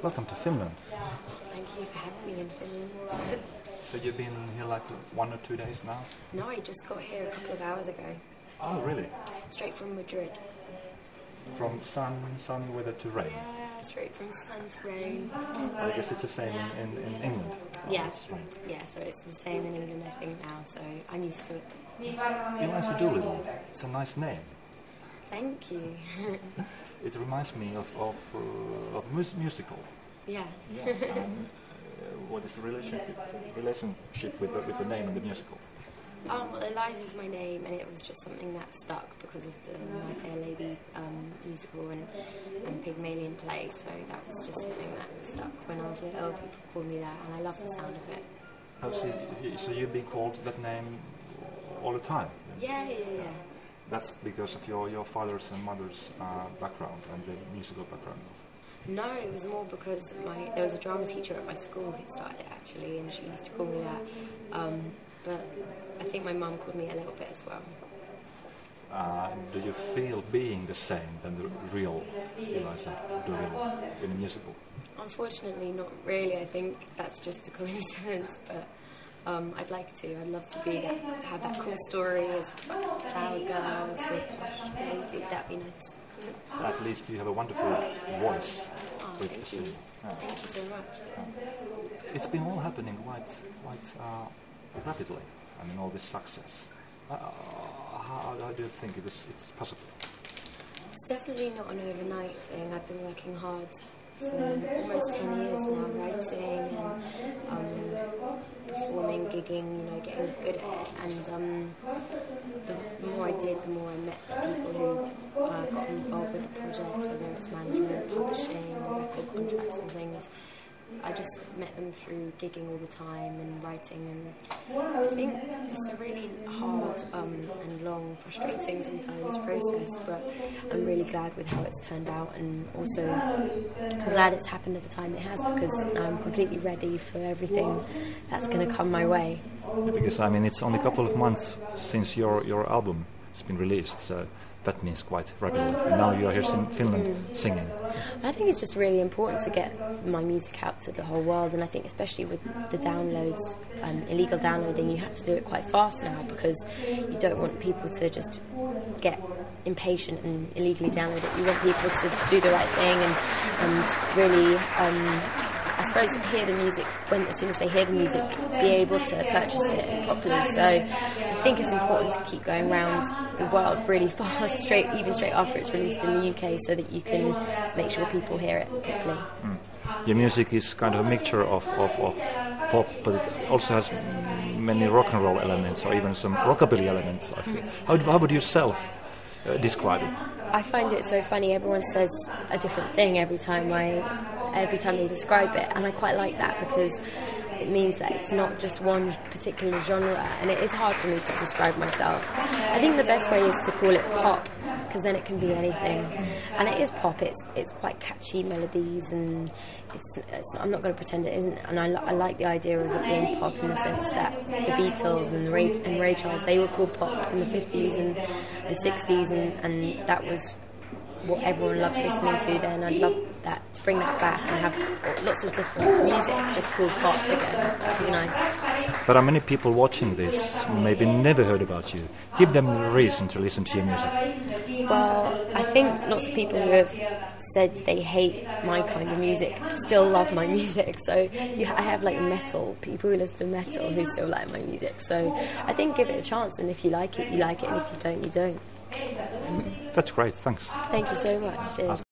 Welcome to Finland. Thank you for having me in Finland. So you've been here like 1 or 2 days now? No, I just got here a couple of hours ago. Oh, really? Straight from Madrid. From sun weather to rain? Yeah, straight from sun to rain. I guess it's the same in England. Yeah, yeah, so it's the same in England I think now, so I'm used to it. Eliza Doolittle, it's a nice name. Thank you. It reminds me of musical. Yeah. What is the relationship with the name of the musical? Well, Eliza's my name, and it was just something that stuck because of the My Fair Lady musical and Pygmalion play. So that was just something that stuck when I was little. People called me that, and I love the sound of it. Oh, so you've been called that name all the time? Yeah. That's because of your father's and mother's background and the musical background? No, it was more because there was a drama teacher at my school who started it actually, and she used to call me that. But I think my mum called me a little bit as well. Do you feel being the same than the real Eliza Doolittle in the musical? Unfortunately, not really. I think that's just a coincidence, but I'd like to. I'd love to have that cool story as a flower girl to a posh lady. That'd be nice. At least you have a wonderful voice with the singing. Thank you so much. It's been all happening quite rapidly. I mean, all this success. How do you think it's possible? It's definitely not an overnight thing. I've been working hard for almost 10 years now, writing and performing, gigging, getting good at it. And the more I did, the more I met people who got involved with the project, whether it's management, publishing, record contracts and things. I just met them through gigging all the time and writing, and I think it's a really hard and long, frustrating sometimes process, but I'm really glad with how it's turned out, and also I'm glad it's happened at the time it has, because now I'm completely ready for everything that's going to come my way. Yeah, because I mean it's only a couple of months since your album has been released, so that means quite rapidly. And now you are here in Finland singing. I think it's just really important to get my music out to the whole world, and I think especially with the downloads, illegal downloading, you have to do it quite fast now, because you don't want people to just get impatient and illegally download it. You want people to do the right thing and really, I suppose, hear the music as soon as they hear the music, be able to purchase it properly. So I think it's important to keep going around the world really fast, even straight after it's released in the UK, so that you can make sure people hear it properly. Your music is kind of a mixture of pop, but it also has many rock and roll elements, or even some rockabilly elements. I feel. How would you describe it? I find it so funny. Everyone says a different thing every time they describe it, and I quite like that, because it means that it's not just one particular genre, and it is hard for me to describe myself. I think the best way is to call it pop, because then it can be anything, and it is pop. It's quite catchy melodies, and I'm not going to pretend it isn't. And I like the idea of it being pop in the sense that the Beatles and Ray Charles, they were called pop in the 50s and 60s, and that was what everyone loved listening to then. I'd love that, to bring that back and have lots of different music just called pop again. That'd be nice. There are many people watching this who maybe never heard about you. Give them a reason to listen to your music. Well, I think lots of people who have said they hate my kind of music still love my music. So I have like people who listen to metal who still like my music. So I think give it a chance, and if you like it, you like it, and if you don't, you don't. That's great, thanks. Thank you so much. Cheers.